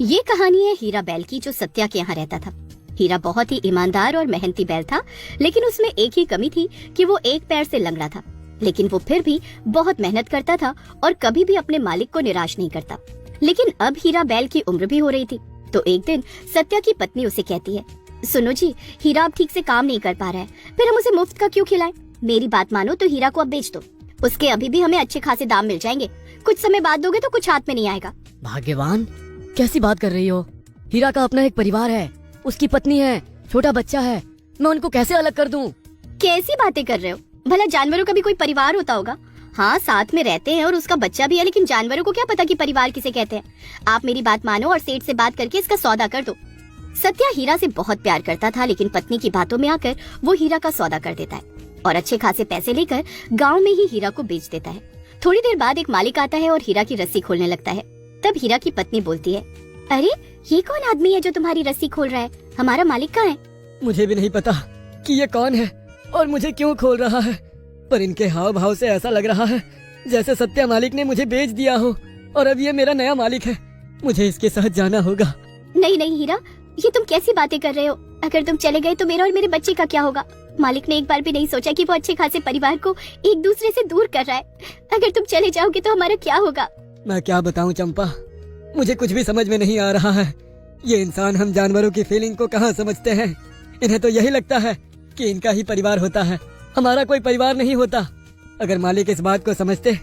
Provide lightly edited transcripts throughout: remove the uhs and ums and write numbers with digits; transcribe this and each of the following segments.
ये कहानी है हीरा बैल की, जो सत्या के यहाँ रहता था। हीरा बहुत ही ईमानदार और मेहनती बैल था, लेकिन उसमें एक ही कमी थी कि वो एक पैर से लंगड़ा था। लेकिन वो फिर भी बहुत मेहनत करता था और कभी भी अपने मालिक को निराश नहीं करता। लेकिन अब हीरा बैल की उम्र भी हो रही थी, तो एक दिन सत्या की पत्नी उसे कहती है, सुनो जी, हीरा अब ठीक से काम नहीं कर पा रहा है, फिर हम उसे मुफ्त का क्यों खिलाएं? मेरी बात मानो तो हीरा को अब बेच दो, उसके अभी भी हमें अच्छे खासे दाम मिल जाएंगे। कुछ समय बाद दोगे तो कुछ हाथ में नहीं आएगा। भाग्यवान, कैसी बात कर रही हो? हीरा का अपना एक परिवार है, उसकी पत्नी है, छोटा बच्चा है, मैं उनको कैसे अलग कर दूं? कैसी बातें कर रहे हो? भला जानवरों का भी कोई परिवार होता होगा। हाँ, साथ में रहते हैं और उसका बच्चा भी है, लेकिन जानवरों को क्या पता कि परिवार किसे कहते हैं। आप मेरी बात मानो और सेठ से बात करके इसका सौदा कर दो। सत्या हीरा से बहुत प्यार करता था, लेकिन पत्नी की बातों में आकर वो हीरा का सौदा कर देता है और अच्छे खासे पैसे लेकर गाँव में ही हीरा को बेच देता है। थोड़ी देर बाद एक मालिक आता है और हीरा की रस्सी खोलने लगता है। तब हीरा की पत्नी बोलती है, अरे ये कौन आदमी है जो तुम्हारी रस्सी खोल रहा है? हमारा मालिक कहाँ है? मुझे भी नहीं पता कि ये कौन है और मुझे क्यों खोल रहा है, पर इनके हाव भाव से ऐसा लग रहा है जैसे सत्या मालिक ने मुझे बेच दिया हो और अब ये मेरा नया मालिक है। मुझे इसके साथ जाना होगा। नहीं नहीं हीरा, ये तुम कैसी बातें कर रहे हो? अगर तुम चले गए तो मेरा और मेरे बच्चे का क्या होगा? मालिक ने एक बार भी नहीं सोचा कि वो अच्छे खासे परिवार को एक दूसरे से दूर कर रहा है। अगर तुम चले जाओगे तो हमारा क्या होगा? मैं क्या बताऊं चंपा, मुझे कुछ भी समझ में नहीं आ रहा है। ये इंसान हम जानवरों की फीलिंग को कहाँ समझते हैं? इन्हें तो यही लगता है कि इनका ही परिवार होता है, हमारा कोई परिवार नहीं होता। अगर मालिक इस बात को समझते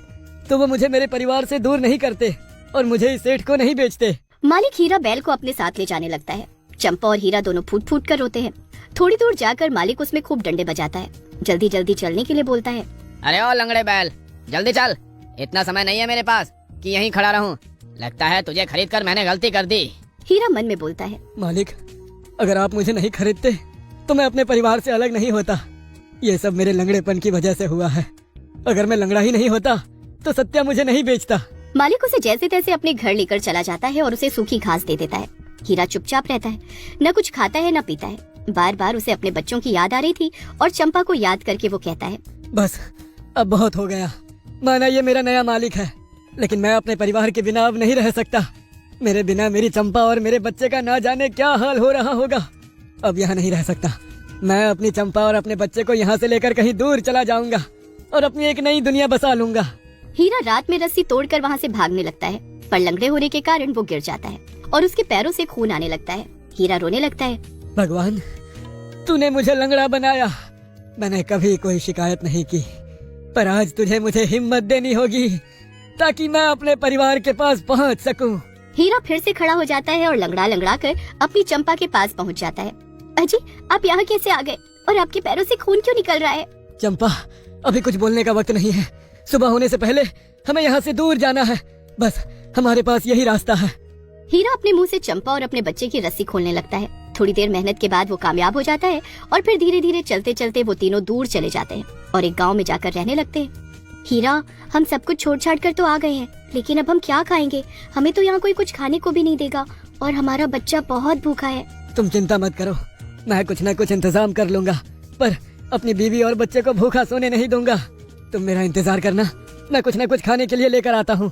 तो वो मुझे मेरे परिवार से दूर नहीं करते और मुझे इस सेठ को नहीं बेचते। मालिक हीरा बैल को अपने साथ ले जाने लगता है। चंपा और हीरा दोनों फूट फूट कर रोते हैं। थोड़ी दूर जाकर मालिक उसमें खूब डंडे बजाता है, जल्दी जल्दी चलने के लिए बोलता है। अरे ओ लंगड़े बैल, जल्दी चल, इतना समय नहीं है मेरे पास कि यहीं खड़ा रहूं। लगता है तुझे खरीद कर मैंने गलती कर दी। हीरा मन में बोलता है, मालिक, अगर आप मुझे नहीं खरीदते तो मैं अपने परिवार से अलग नहीं होता। ये सब मेरे लंगड़ेपन की वजह से हुआ है। अगर मैं लंगड़ा ही नहीं होता तो सत्या मुझे नहीं बेचता। मालिक उसे जैसे तैसे अपने घर लेकर चला जाता है और उसे सूखी घास दे देता है। हीरा चुपचाप रहता है, न कुछ खाता है न पीता है। बार बार उसे अपने बच्चों की याद आ रही थी और चंपा को याद करके वो कहता है, बस अब बहुत हो गया। माना ये मेरा नया मालिक है, लेकिन मैं अपने परिवार के बिना अब नहीं रह सकता। मेरे बिना मेरी चंपा और मेरे बच्चे का ना जाने क्या हाल हो रहा होगा। अब यहाँ नहीं रह सकता। मैं अपनी चंपा और अपने बच्चे को यहाँ से लेकर कहीं दूर चला जाऊंगा और अपनी एक नई दुनिया बसा लूंगा। हीरा रात में रस्सी तोड़कर वहाँ से भागने लगता है, पर लंगड़े होने के कारण वो गिर जाता है और उसके पैरों से खून आने लगता है। हीरा रोने लगता है, भगवान, तूने मुझे लंगड़ा बनाया। मैंने कभी कोई शिकायत नहीं की, पर आज तुझे मुझे हिम्मत देनी होगी ताकि मैं अपने परिवार के पास पहुंच सकूं। हीरा फिर से खड़ा हो जाता है और लंगड़ा लंगड़ा कर अपनी चंपा के पास पहुंच जाता है। अजी, आप यहाँ कैसे आ गए और आपके पैरों से खून क्यों निकल रहा है? चंपा, अभी कुछ बोलने का वक्त नहीं है। सुबह होने से पहले हमें यहाँ से दूर जाना है। बस हमारे पास यही रास्ता है। हीरा अपने मुंह से चंपा और अपने बच्चे की रस्सी खोलने लगता है। थोड़ी देर मेहनत के बाद वो कामयाब हो जाता है और फिर धीरे धीरे चलते चलते वो तीनों दूर चले जाते हैं और एक गांव में जाकर रहने लगते हैं। हीरा, हम सब कुछ छोड़ छाड़ कर तो आ गए हैं, लेकिन अब हम क्या खाएंगे? हमें तो यहाँ कोई कुछ खाने को भी नहीं देगा और हमारा बच्चा बहुत भूखा है। तुम चिंता मत करो, मैं कुछ न कुछ इंतजाम कर लूंगा, पर अपनी बीवी और बच्चे को भूखा सोने नहीं दूंगा। तुम मेरा इंतजार करना, मैं कुछ न कुछ खाने के लिए लेकर आता हूँ।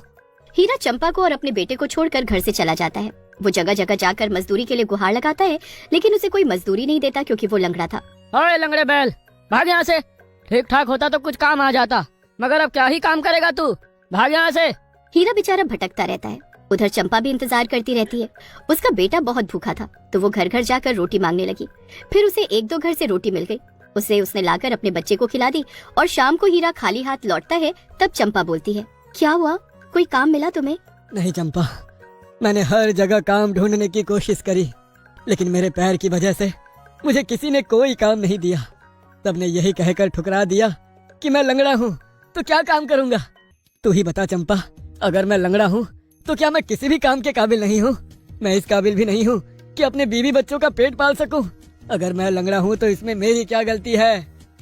हीरा चंपा को और अपने बेटे को छोड़कर घर से चला जाता है। वो जगह जगह जाकर मजदूरी के लिए गुहार लगाता है, लेकिन उसे कोई मजदूरी नहीं देता क्योंकि वो लंगड़ा था। ओए लंगड़े बैल, भाग यहाँ से। ठीक ठाक होता तो कुछ काम आ जाता, मगर अब क्या ही काम करेगा तू? भाग यहाँ से। हीरा बेचारा भटकता रहता है। उधर चंपा भी इंतजार करती रहती है। उसका बेटा बहुत भूखा था, तो वो घर घर जाकर रोटी मांगने लगी। फिर उसे एक दो घर से रोटी मिल गई, उसने लाकर अपने बच्चे को खिला दी और शाम को हीरा खाली हाथ लौटता है। तब चंपा बोलती है, क्या हुआ, कोई काम मिला तुम्हें? नहीं चंपा, मैंने हर जगह काम ढूंढने की कोशिश करी, लेकिन मेरे पैर की वजह से मुझे किसी ने कोई काम नहीं दिया। सबने यही कहकर ठुकरा दिया कि मैं लंगड़ा हूँ, तो क्या काम करूँगा? तू ही बता चंपा, अगर मैं लंगड़ा हूँ तो क्या मैं किसी भी काम के काबिल नहीं हूँ? मैं इस काबिल भी नहीं हूँ कि अपने बीवी बच्चों का पेट पाल सकूं। अगर मैं लंगड़ा हूँ तो इसमें मेरी क्या गलती है?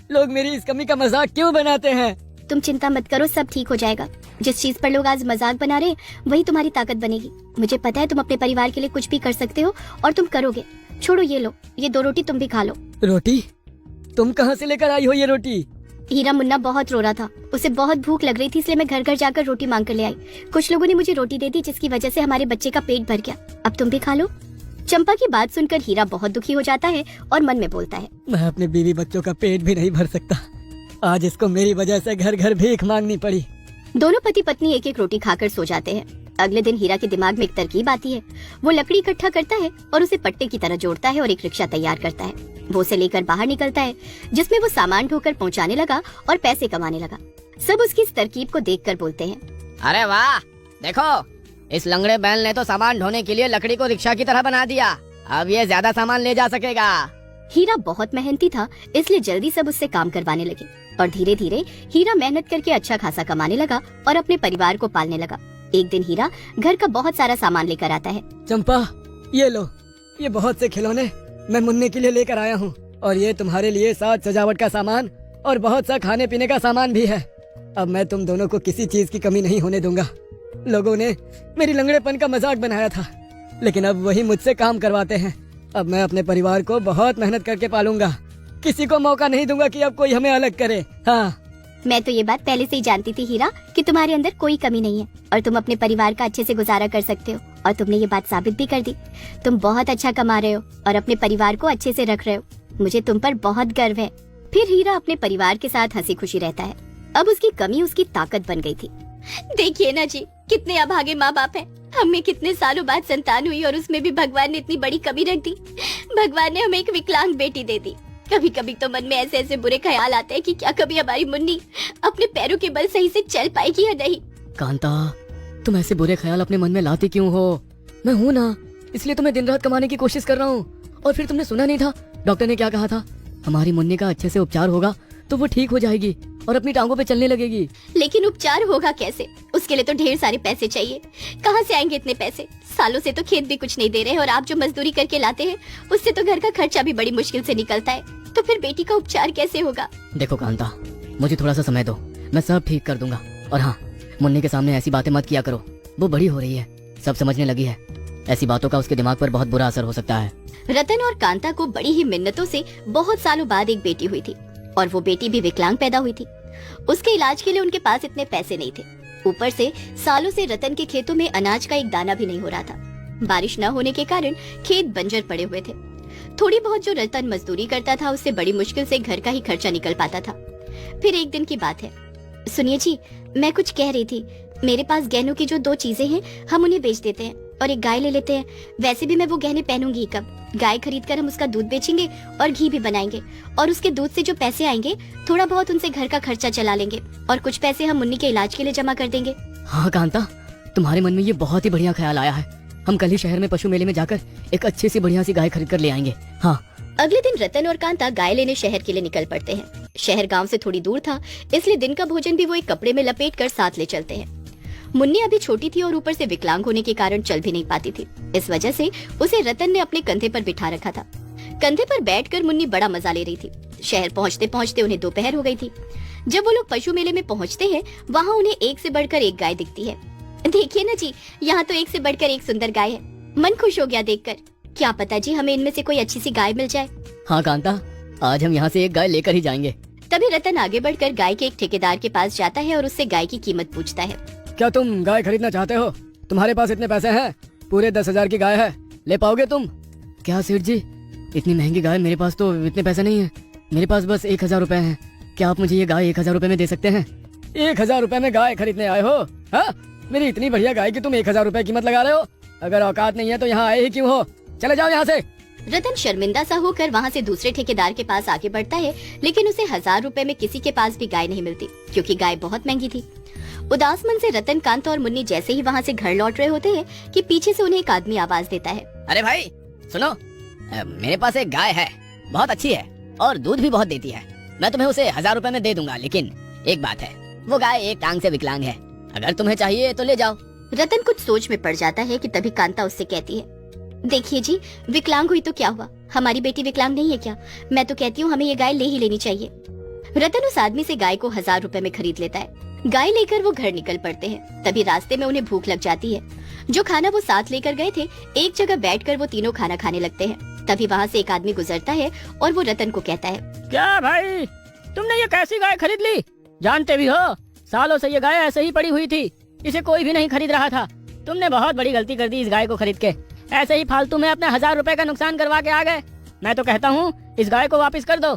लोग मेरी इस कमी का मजाक क्यों बनाते हैं? तुम चिंता मत करो, सब ठीक हो जाएगा। जिस चीज पर लोग आज मजाक बना रहे वही तुम्हारी ताकत बनेगी। मुझे पता है तुम अपने परिवार के लिए कुछ भी कर सकते हो और तुम करोगे। छोड़ो, ये लो, ये 2 रोटी तुम भी खा लो। रोटी? तुम कहाँ से लेकर आई हो ये रोटी? हीरा मुन्ना बहुत रो रहा था। उसे बहुत भूख लग रही थी, इसलिए मैं घर घर जाकर रोटी मांग कर ले आई। कुछ लोगों ने मुझे रोटी दे दी, जिसकी वजह से हमारे बच्चे का पेट भर गया। अब तुम भी खा लो। चंपा की बात सुनकर हीरा बहुत दुखी हो जाता है और मन में बोलता है, मैं अपने बीवी बच्चों का पेट भी नहीं भर सकता। आज इसको मेरी वजह से घर घर भीख मांगनी पड़ी। दोनों पति पत्नी एक एक रोटी खाकर सो जाते हैं। अगले दिन हीरा के दिमाग में एक तरकीब आती है। वो लकड़ी इकट्ठा करता है और उसे पट्टे की तरह जोड़ता है और एक रिक्शा तैयार करता है। वो उसे लेकर बाहर निकलता है, जिसमें वो सामान ढोकर पहुंचाने लगा और पैसे कमाने लगा। सब उसकी इस तरकीब को देखकर बोलते हैं, अरे वाह, देखो इस लंगड़े बैल ने तो सामान ढोने के लिए लकड़ी को रिक्शा की तरह बना दिया। अब ये ज्यादा सामान ले जा सकेगा। हीरा बहुत मेहनती था, इसलिए जल्दी सब उससे काम करवाने लगे और धीरे धीरे हीरा मेहनत करके अच्छा खासा कमाने लगा और अपने परिवार को पालने लगा। एक दिन हीरा घर का बहुत सारा सामान लेकर आता है। चंपा, ये लो, ये बहुत से खिलौने मैं मुन्ने के लिए लेकर आया हूँ, और ये तुम्हारे लिए साज सजावट का सामान और बहुत सा खाने पीने का सामान भी है। अब मैं तुम दोनों को किसी चीज की कमी नहीं होने दूंगा। लोगों ने मेरी लंगड़ेपन का मजाक बनाया था, लेकिन अब वही मुझसे काम करवाते हैं। अब मैं अपने परिवार को बहुत मेहनत करके पालूंगा। किसी को मौका नहीं दूंगा कि अब कोई हमें अलग करे। हाँ, मैं तो ये बात पहले से ही जानती थी हीरा कि तुम्हारे अंदर कोई कमी नहीं है और तुम अपने परिवार का अच्छे से गुजारा कर सकते हो, और तुमने ये बात साबित भी कर दी। तुम बहुत अच्छा कमा रहे हो और अपने परिवार को अच्छे से रख रहे हो। मुझे तुम पर बहुत गर्व है। फिर हीरा अपने परिवार के साथ हंसी खुशी रहता है। अब उसकी कमी उसकी ताकत बन गई थी। देखिए ना जी, कितने अभागे माँ बाप हैं। हमें कितने सालों बाद संतान हुई और उसमें भी भगवान ने इतनी बड़ी कमी रख दी। भगवान ने हमें एक विकलांग बेटी दे दी। कभी कभी तो मन में ऐसे ऐसे बुरे ख्याल आते हैं कि क्या कभी हमारी मुन्नी अपने पैरों के बल सही से चल पाएगी या नहीं। कांता, तुम ऐसे बुरे ख्याल अपने मन में लाती क्यों हो? मैं हूँ ना, इसलिए तो मैं दिन रात कमाने की कोशिश कर रहा हूँ। और फिर तुमने सुना नहीं था डॉक्टर ने क्या कहा था? हमारी मुन्नी का अच्छे से उपचार होगा तो वो ठीक हो जाएगी और अपनी टांगों पे चलने लगेगी। लेकिन उपचार होगा कैसे? उसके लिए तो ढेर सारे पैसे चाहिए। कहाँ से आएंगे इतने पैसे? सालों से तो खेत भी कुछ नहीं दे रहे और आप जो मजदूरी करके लाते हैं उससे तो घर का खर्चा भी बड़ी मुश्किल से निकलता है। तो फिर बेटी का उपचार कैसे होगा? देखो कांता, मुझे थोड़ा सा समय दो, मैं सब ठीक कर दूंगा। और हाँ, मुन्नी के सामने ऐसी बातें मत किया करो। वो बड़ी हो रही है, सब समझने लगी है। ऐसी बातों का उसके दिमाग पर बहुत बुरा असर हो सकता है। रतन और कांता को बड़ी ही मिन्नतों से बहुत सालों बाद एक बेटी हुई थी और वो बेटी भी विकलांग पैदा हुई थी। उसके इलाज के लिए उनके पास इतने पैसे नहीं थे। ऊपर से सालों से रतन के खेतों में अनाज का एक दाना भी नहीं हो रहा था। बारिश न होने के कारण खेत बंजर पड़े हुए थे। थोड़ी बहुत जो रतन मजदूरी करता था उससे बड़ी मुश्किल से घर का ही खर्चा निकल पाता था। फिर एक दिन की बात है। सुनिए जी, मैं कुछ कह रही थी। मेरे पास गहनों की जो 2 चीजें हैं, हम उन्हें बेच देते हैं और एक गाय ले लेते हैं। वैसे भी मैं वो गहने पहनूंगी कब। गाय खरीदकर हम उसका दूध बेचेंगे और घी भी बनाएंगे, और उसके दूध से जो पैसे आएंगे थोड़ा बहुत उनसे घर का खर्चा चला लेंगे और कुछ पैसे हम मुन्नी के इलाज के लिए जमा कर देंगे। हाँ कांता, तुम्हारे मन में ये बहुत ही बढ़िया ख्याल आया है। हम कल ही शहर में पशु मेले में जाकर एक अच्छी सी बढ़िया सी गाय खरीद कर ले आएंगे। हाँ। अगले दिन रतन और कांता गाय लेने शहर के लिए निकल पड़ते हैं। शहर गांव से थोड़ी दूर था, इसलिए दिन का भोजन भी वो एक कपड़े में लपेट कर साथ ले चलते हैं। मुन्नी अभी छोटी थी और ऊपर से विकलांग होने के कारण चल भी नहीं पाती थी। इस वजह से उसे रतन ने अपने कंधे पर बिठा रखा था। कंधे पर बैठकर मुन्नी बड़ा मजा ले रही थी। शहर पहुंचते पहुंचते उन्हें दोपहर हो गई थी। जब वो लोग पशु मेले में पहुंचते हैं, वहाँ उन्हें एक से बढ़कर एक गाय दिखती है। देखिए ना जी, यहाँ तो एक से बढ़कर एक सुंदर गाय है। मन खुश हो गया देखकर। क्या पता जी, हमें इनमें से कोई अच्छी सी गाय मिल जाए। हाँ कांता, आज हम यहाँ से एक गाय लेकर ही जाएंगे। तभी रतन आगे बढ़कर गाय के एक ठेकेदार के पास जाता है और उससे गाय की कीमत पूछता है। क्या तुम गाय खरीदना चाहते हो? तुम्हारे पास इतने पैसे हैं? पूरे 10,000 की गाय है, ले पाओगे तुम? क्या सेठ जी, इतनी महंगी गाय? मेरे पास तो इतने पैसे नहीं है। मेरे पास बस 1,000 रुपए हैं। क्या आप मुझे ये गाय 1,000 रुपए में दे सकते हैं? 1,000 रुपए में गाय खरीदने आए हो? हाँ, मेरी इतनी बढ़िया गाय की तुम 1,000 रुपए कीमत लगा रहे हो? अगर औकात नहीं है तो यहाँ आए ही क्यों हो? चले जाओ यहाँ से। रतन शर्मिंदा सा होकर वहाँ से दूसरे ठेकेदार के पास आगे बढ़ता है, लेकिन उसे 1,000 रुपए में किसी के पास भी गाय नहीं मिलती, क्योंकि गाय बहुत महंगी थी। उदास मन से रतन, कांता और मुन्नी जैसे ही वहाँ से घर लौट रहे होते हैं कि पीछे से उन्हें एक आदमी आवाज देता है। अरे भाई सुनो, मेरे पास एक गाय है, बहुत अच्छी है और दूध भी बहुत देती है। मैं तुम्हें उसे 1,000 रुपए में दे दूंगा, लेकिन एक बात है, वो गाय एक टांग से विकलांग है। अगर तुम्हें चाहिए तो ले जाओ। रतन कुछ सोच में पड़ जाता है कि तभी कांता उससे कहती है, देखिए जी, विकलांग हुई तो क्या हुआ? हमारी बेटी विकलांग नहीं है क्या? मैं तो कहती हूँ हमें ये गाय ले ही लेनी चाहिए। रतन उस आदमी से गाय को 1,000 रुपए में खरीद लेता है। गाय लेकर वो घर निकल पड़ते हैं। तभी रास्ते में उन्हें भूख लग जाती है। जो खाना वो साथ लेकर गए थे, एक जगह बैठकर वो तीनों खाना खाने लगते हैं। तभी वहाँ से एक आदमी गुजरता है और वो रतन को कहता है, क्या भाई, तुमने ये कैसी गाय खरीद ली? जानते भी हो सालों से ये गाय ऐसे ही पड़ी हुई थी, इसे कोई भी नहीं खरीद रहा था। तुमने बहुत बड़ी गलती कर दी इस गाय को खरीद के। ऐसे ही फालतू में अपने 1000 रुपए का नुकसान करवा के आ गए। मैं तो कहता हूँ इस गाय को वापस कर दो